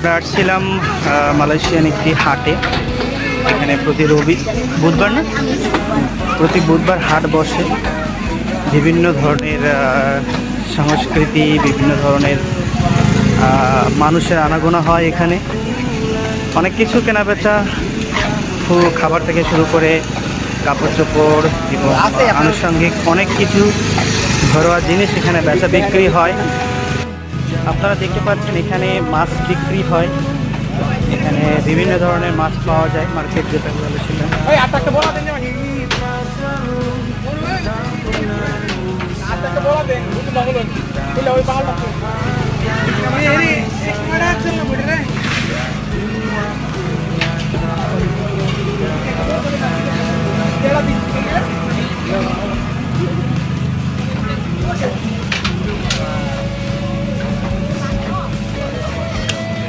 আমরা আসছিলাম মালয়েশিয়ান একটি হাটে। এখানে প্রতি বুধবার না, প্রতি বুধবার হাট বসে। বিভিন্ন ধরনের সংস্কৃতি, বিভিন্ন ধরনের মানুষের আনাগোনা হয় এখানে। অনেক কিছু কেনাবেচা, খাবার থেকে শুরু করে কাপড় চোপড় এবং আনুষঙ্গিক অনেক কিছু ঘরোয়া জিনিস এখানে বেচা বিক্রি হয়। আপনারা দেখতে পাচ্ছেন এখানে মাছ বিক্রি হয়। এখানে বিভিন্ন ধরনের মাছ পাওয়া যায়। মার্কেট যেটা বলেছিলাম,